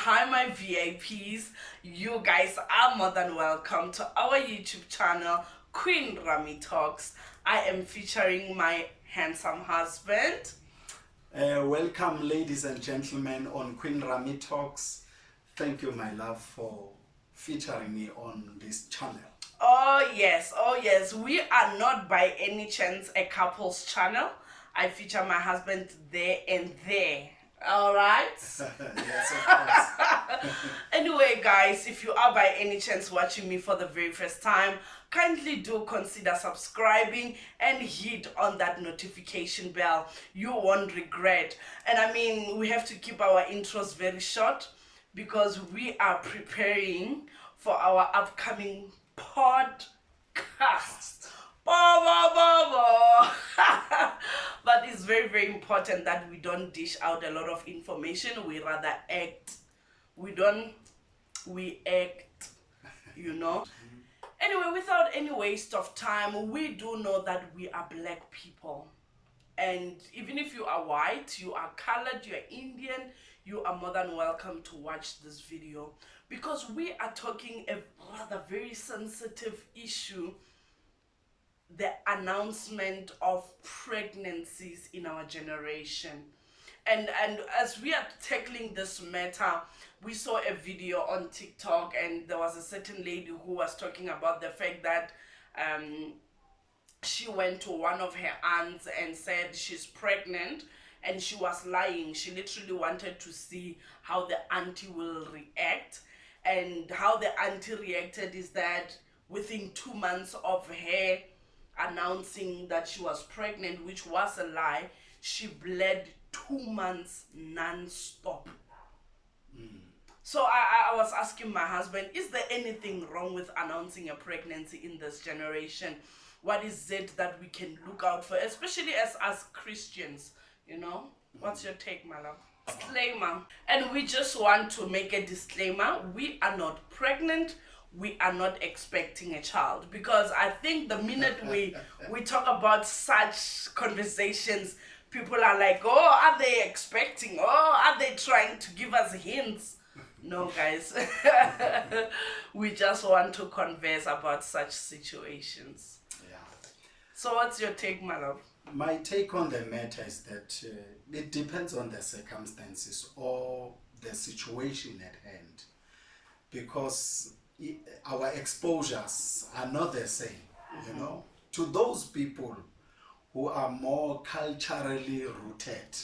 hi my VIPs, you guys are more than welcome to our YouTube channel, Queen Rami Talks. I am featuring my handsome husband. Welcome ladies and gentlemen on Queen Rami Talks. Thank you my love for featuring me on this channel. Oh yes, we are not by any chance a couple's channel. I feature my husband there and there. Alright? Yes, of course. Anyway guys, if you are by any chance watching me for the very first time, kindly do consider subscribing and hit on that notification bell. You won't regret. And I mean, we have to keep our intros very short because we are preparing for our upcoming podcast. But it's very important that we don't dish out a lot of information. We rather act. We act, you know. Anyway, without any waste of time, we do know that we are black people. And even if you are white, you are colored, you are Indian, you are more than welcome to watch this video, because we are talking a rather very sensitive issue: the announcement of pregnancies in our generation. And as we are tackling this matter, we saw a video on TikTok, and there was a certain lady who was talking about the fact that she went to one of her aunts and said she's pregnant, and she was lying. She literally wanted to see how the auntie will react. And how the auntie reacted is that within 2 months of her announcing that she was pregnant, which was a lie, she bled 2 months non-stop. So I was asking my husband, is there anything wrong with announcing a pregnancy in this generation? What is it that we can look out for, especially as Christians, you know? What's your take, my love? Disclaimer. And we just want to make a disclaimer. We are not pregnant. We are not expecting a child, because I think the minute we talk about such conversations, people are like, oh, are they expecting? Oh, are they trying to give us hints? No, guys. We just want to converse about such situations. Yeah. So what's your take, my love? My take on the matter is that it depends on the circumstances or the situation at hand, because our exposures are not the same, you know. To those people who are more culturally rooted,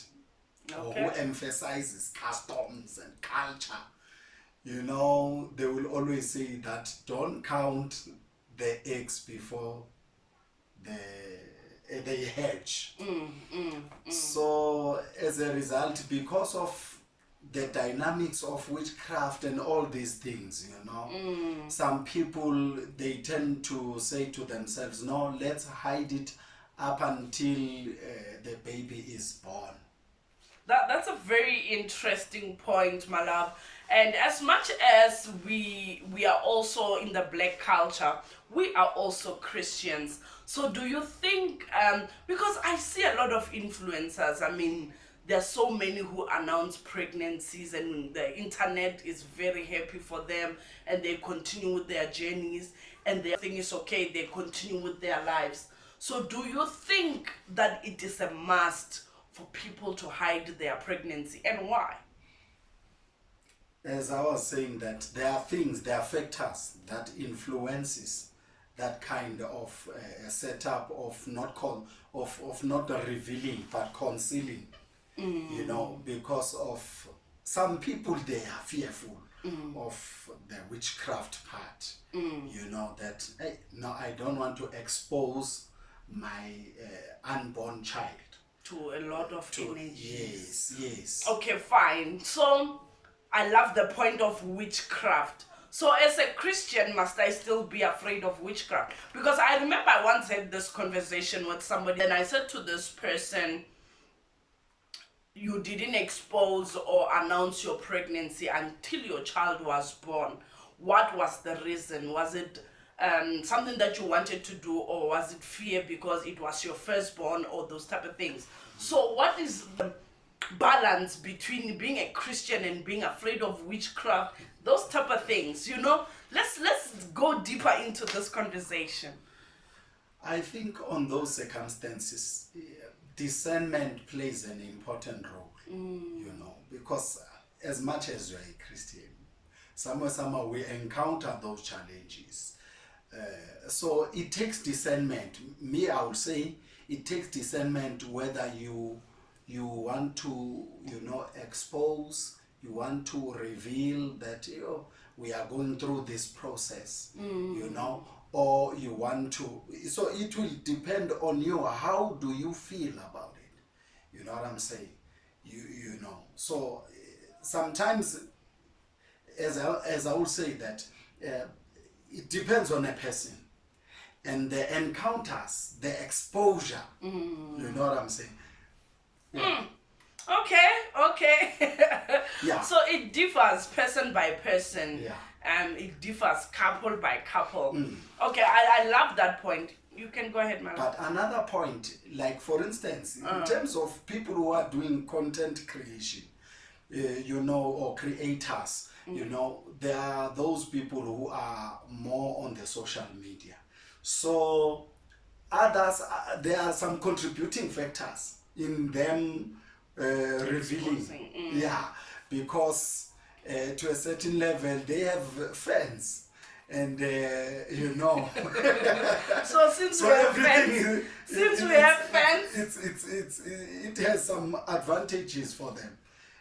or who emphasizes customs and culture, you know, they will always say that don't count the eggs before they hatch. So as a result, because of the dynamics of witchcraft and all these things, you know, some people, they tend to say to themselves, no, let's hide it up until the baby is born. That's a very interesting point, my love. And as much as we are also in the black culture, we are also Christians. So do you think, because I see a lot of influencers, I mean, there are so many who announce pregnancies, and the internet is very happy for them, and they continue with their journeys, and their thing is okay, they continue with their lives. So do you think that it is a must for people to hide their pregnancy, and why? As I was saying, that there are things, there are factors that influences that kind of setup of not revealing but concealing. You know, because of some people, they are fearful of the witchcraft part. You know, that hey, no, I don't want to expose my unborn child To a lot of energies. Yes. Okay, fine. So I love the point of witchcraft. So as a Christian, must I still be afraid of witchcraft? Because I remember I once had this conversation with somebody, and I said to this person, you didn't expose or announce your pregnancy until your child was born. What was the reason? Was it something that you wanted to do, or was it fear because it was your firstborn, or those type of things? So what is the balance between being a Christian and being afraid of witchcraft, those type of things, you know. Let's go deeper into this conversation. I think on those circumstances, discernment plays an important role, you know, because as much as you're a Christian, somehow we encounter those challenges. So it takes discernment. Me, I would say it takes discernment whether you want to, you know, expose, you want to reveal that, you know, we are going through this process, you know, or you want to. So it will depend on you. How do you feel about it? You know what I'm saying? You know. So sometimes, as I would say that it depends on a person and the encounters, the exposure. You know what I'm saying? Yeah. Okay. Yeah. So it differs person by person. Yeah. It differs couple by couple. Okay, I love that point. You can go ahead, madam. But another point, like for instance, in terms of people who are doing content creation, you know, or creators, you know, there are those people who are more on the social media. So others, there are some contributing factors in them revealing. Yeah, because to a certain level they have fans, and you know. So since we have fans, it has some advantages for them,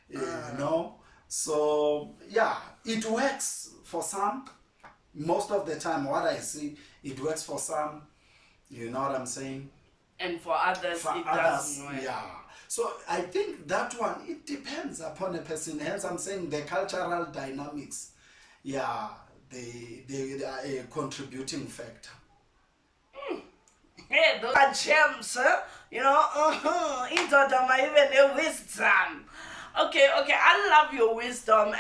you know. So yeah, it works for some. Most of the time, what I see, it works for some. You know what I'm saying? And for others, For it others, doesn't work. yeah. So I think that one, it depends upon a person. Hence, I'm saying the cultural dynamics, yeah, they are a contributing factor. Hey, those are gems, huh? You know, into them even a wisdom. Okay, I love your wisdom,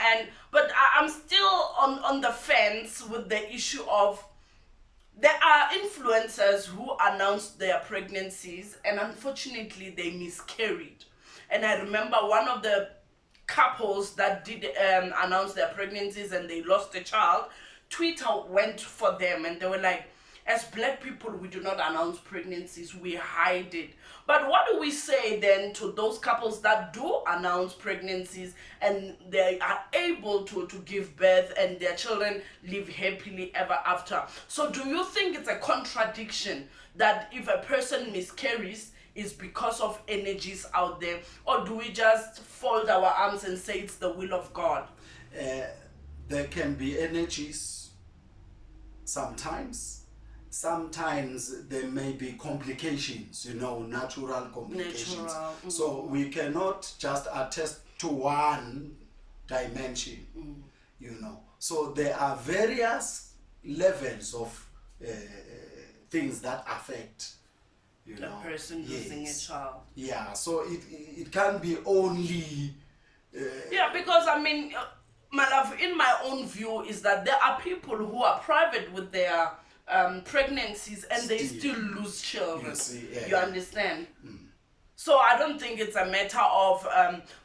but I'm still on the fence with the issue of there are influencers who announced their pregnancies and unfortunately they miscarried. And I remember one of the couples that did announce their pregnancies and they lost a child. Twitter went for them and they were like, as black people, we do not announce pregnancies, we hide it. But what do we say then to those couples that do announce pregnancies and they are able to give birth and their children live happily ever after? So do you think it's a contradiction that if a person miscarries, is because of energies out there, or do we just fold our arms and say it's the will of God? There can be energies sometimes. Sometimes there may be complications, you know, natural complications. So we cannot just attest to one dimension, you know. So there are various levels of things that affect, you know, the person losing a child. Yeah, so it can be only. Yeah, because I mean, my love, in my own view, is that there are people who are private with their pregnancies and they still lose children. You understand? So I don't think it's a matter of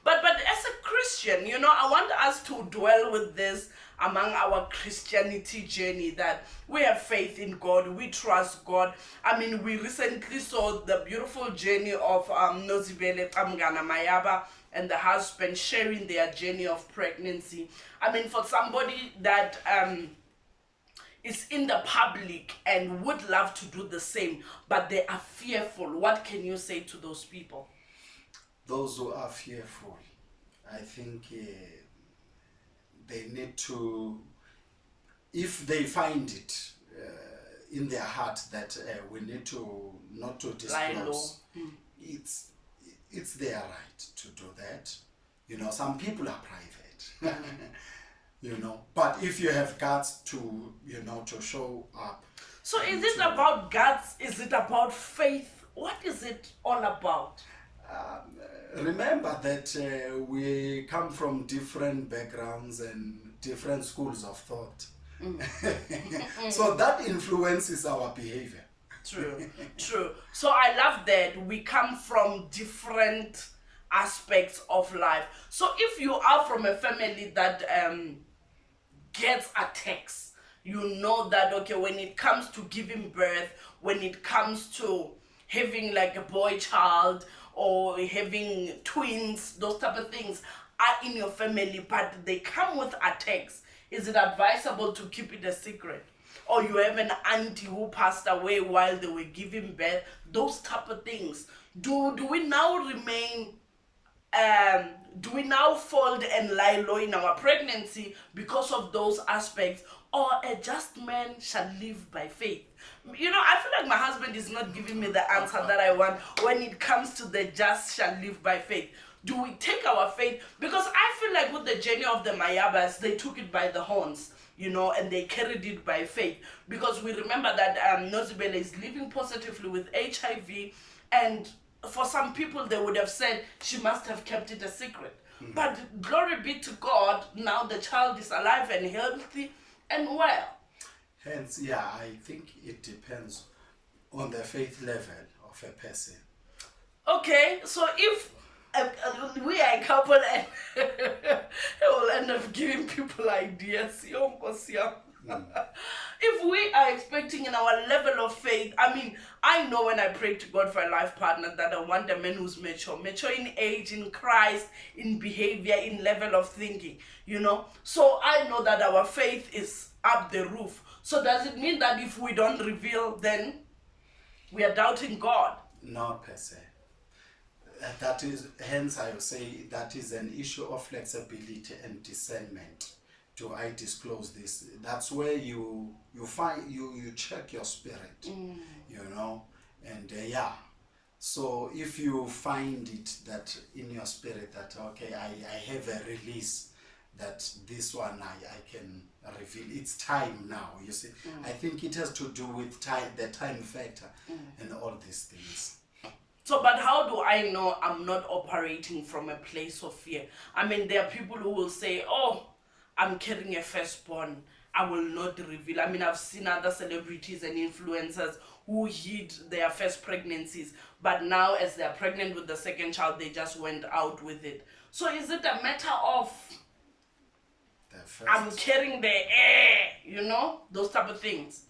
but as a Christian, you know, I want us to dwell with this among our Christianity journey, that we have faith in God, we trust God. I mean, we recently saw the beautiful journey of Nozibele Kamgana Mayaba and the husband sharing their journey of pregnancy. I mean, for somebody that is in the public and would love to do the same, but they are fearful, what can you say to those people? Those who are fearful, I think they need to, if they find it in their heart that we need to not to disclose, it's their right to do that. You know, some people are private. You know, but if you have guts to, you know, to show up. So is it about guts? Is it about faith? What is it all about? Remember that we come from different backgrounds and different schools of thought. So that influences our behavior. True. So I love that we come from different aspects of life. So if you are from a family that gets attacks, you know that okay, when it comes to giving birth, when it comes to having like a boy child or having twins, those type of things are in your family, but they come with attacks, is it advisable to keep it a secret? Or you have an auntie who passed away while they were giving birth, those type of things, do we now remain um, do we now fold and lie low in our pregnancy because of those aspects, or a just man shall live by faith? I feel like my husband is not giving me the answer that I want when it comes to the just shall live by faith. Do we take our faith? Because I feel like with the journey of the Mayabas, they took it by the horns, and they carried it by faith. Because we remember that Nozibele is living positively with HIV, and for some people they would have said she must have kept it a secret. But glory be to God, now the child is alive and healthy and well. Hence, yeah, I think it depends on the faith level of a person. Okay, so if we are a couple and it will end up giving people ideas. If we are expecting in our level of faith, I know when I pray to God for a life partner that I want a man who's mature in age, in Christ, in behavior, in level of thinking, So I know that our faith is up the roof. So does it mean that if we don't reveal, then we are doubting God? Not per se. That is, hence I would say that is an issue of flexibility and discernment. Do I disclose this? That's where you find you check your spirit, and yeah. So if you find it that in your spirit that okay, I have a release that this one I can reveal. It's time now. You see, I think it has to do with time, the time factor, and all these things. So, but how do I know I'm not operating from a place of fear? There are people who will say, oh, I'm carrying a firstborn, I will not reveal. I've seen other celebrities and influencers who hid their first pregnancies, but now as they're pregnant with the second child, they just went out with it. So is it a matter of I'm carrying the air, those type of things?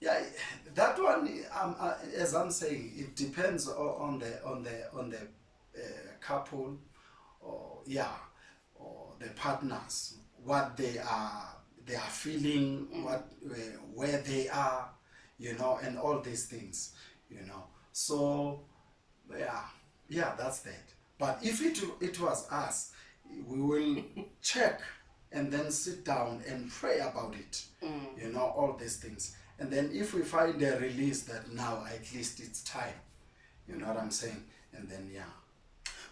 Yeah, that one, as I'm saying, it depends on the couple, or the partners, what they are feeling, where they are, and all these things, So yeah, that's that. But if it was us, we will check and then sit down and pray about it, all these things. And then if we find a release that now at least it's time, you know what I'm saying? And then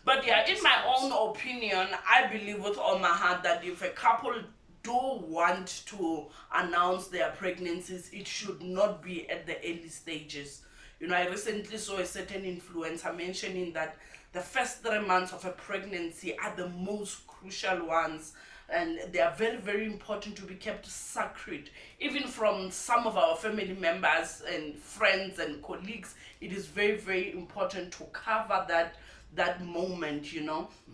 But in my own opinion, I believe with all my heart that if a couple do want to announce their pregnancies, it should not be at the early stages. I recently saw a certain influencer mentioning that the first 3 months of a pregnancy are the most crucial ones, and they are very, very important to be kept sacred. Even from some of our family members and friends and colleagues, it is very, very important to cover that moment,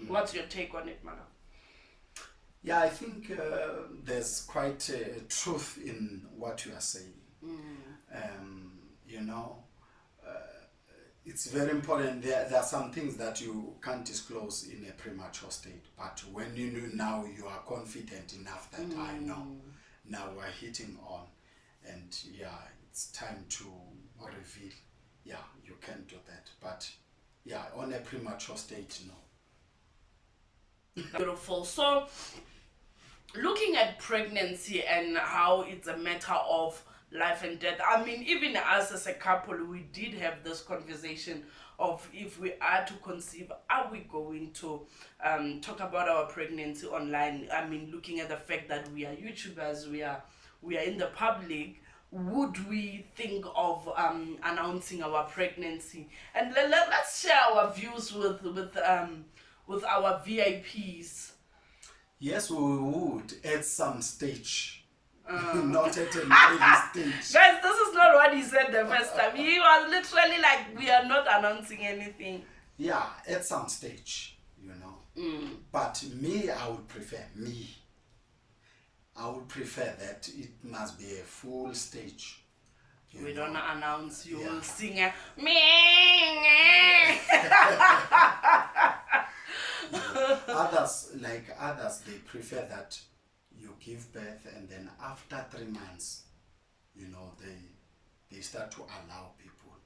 What's your take on it, Mara? Yeah, I think there's quite truth in what you are saying. It's very important. There are some things that you can't disclose in a premature state, but when you know now, you are confident enough that I know now we're hitting on, and it's time to reveal. You can do that, but on a premature state, no. Beautiful. So looking at pregnancy and how it's a matter of life and death, even us as a couple, we did have this conversation of if we are to conceive, are we going to talk about our pregnancy online? Looking at the fact that we are YouTubers, we are in the public, would we think of announcing our pregnancy? And let's share our views with our VIPs. Yes, we would at some stage. Not at an early stage. Guys, this is not what he said the first time. He was literally like, we are not announcing anything. Yeah, at some stage, you know. But me, I would prefer that it must be a full stage. We don't announce, you will sing a Others, they prefer that you give birth and then after 3 months, you know, they start to allow people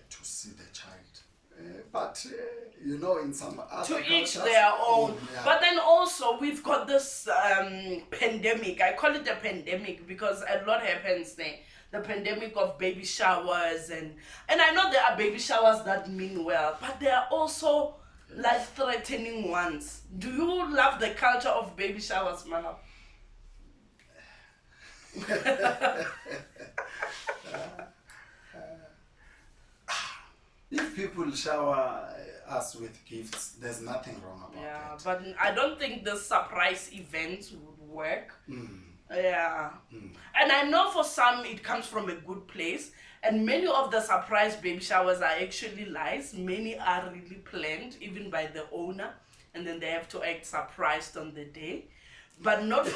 to see the child. But you know, in some other to each cultures, their own. yeah. But then also we've got this pandemic. I call it a pandemic because a lot happens there. The pandemic of baby showers and I know there are baby showers that mean well, but there are also life-threatening ones. Do you love the culture of baby showers, Mala? If people shower us with gifts, there's nothing wrong about that. But I don't think the surprise events would work. Yeah. And I know for some it comes from a good place, and many of the surprise baby showers are actually lies. Many are really planned, even by the owner, and then they have to act surprised on the day. But not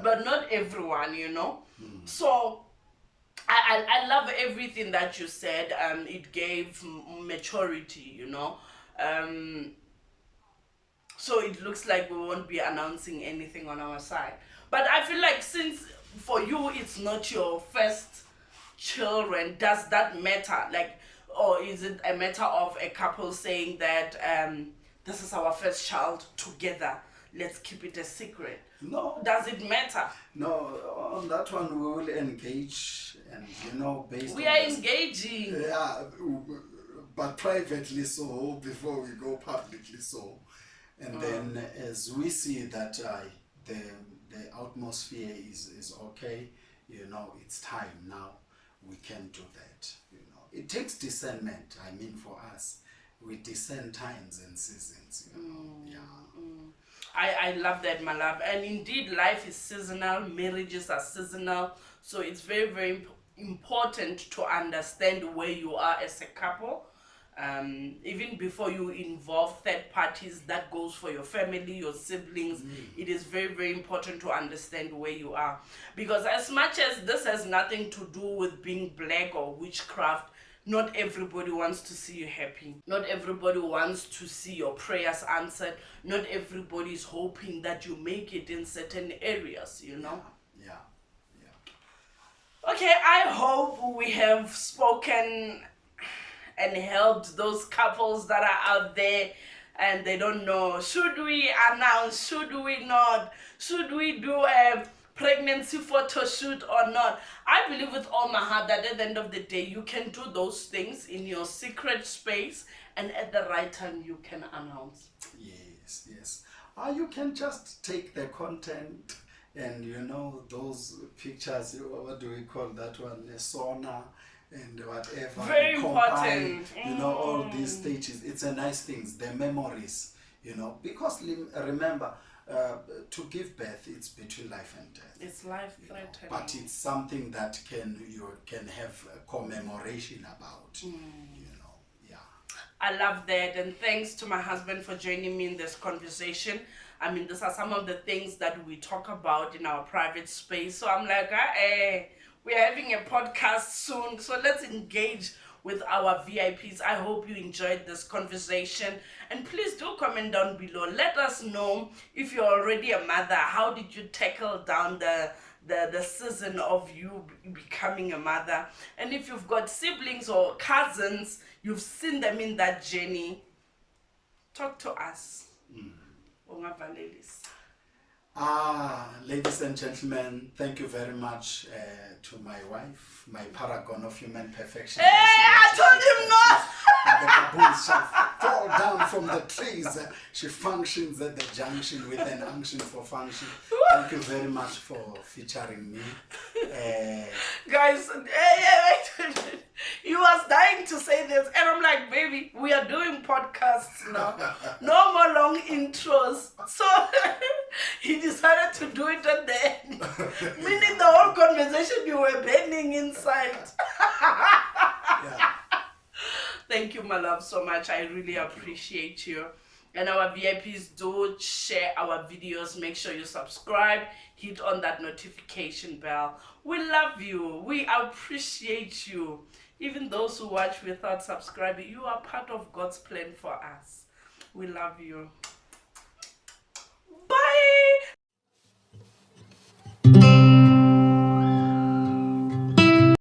but not everyone, you know. So I love everything that you said. It gave maturity, you know. So it looks like we won't be announcing anything on our side. But I feel like since for you it's not your first children, does that matter? Like, or is it a matter of a couple saying that this is our first child together, let's keep it a secret? No. Does it matter? No, on that one we will engage, and you know, based We on are this- engaging. Yeah, but privately so, before we go publicly so. And then as we see that the atmosphere is okay, you know, it's time now, we can do that, you know. It takes discernment, I mean, for us. We discern times and seasons, you know. I love that, my love. And indeed, life is seasonal, marriages are seasonal. So it's very, very important to understand where you are as a couple. Even before you involve third parties, that goes for your family, your siblings. It is very, very important to understand where you are. Because as much as this has nothing to do with being black or witchcraft, not everybody wants to see you happy. Not everybody wants to see your prayers answered. Not everybody is hoping that you make it in certain areas, you know? Yeah. Okay, I hope we have spoken and helped those couples that are out there and they don't know, should we announce, should we not, should we do a pregnancy photo shoot or not? I believe with all my heart that at the end of the day you can do those things in your secret space, and at the right time you can announce. Yes. You can just take the content and, you know, those pictures, what do we call that one, a sauna and whatever. Very compile, important. You know, all these stages. It's a nice things, the memories, you know, because remember, to give birth, it's between life and death. It's life-threatening. But it's something that you can have a commemoration about, you know. Yeah. I love that, and thanks to my husband for joining me in this conversation. I mean, these are some of the things that we talk about in our private space. So I'm like, we're having a podcast soon, so let's engage with our VIPs. I hope you enjoyed this conversation, and please do comment down below. Let us know if you're already a mother. How did you tackle down the season of you becoming a mother? And if you've got siblings or cousins, you've seen them in that journey, talk to us. Ladies and gentlemen, thank you very much to my wife, my paragon of human perfection. Hey, I told him not! The baboons shall fall down from the trees. She functions at the junction with an unction for function. Thank you very much for featuring me. Guys, he was dying to say this, and I'm like, baby, we are doing podcasts now. No more long intros. So He decided to do it at the end. Meaning the whole conversation you were burning inside. Yeah. Thank you, my love, so much. I really appreciate you. And our VIPs, do share our videos. Make sure you subscribe. Hit on that notification bell. We love you. We appreciate you. Even those who watch without subscribing, you are part of God's plan for us. We love you.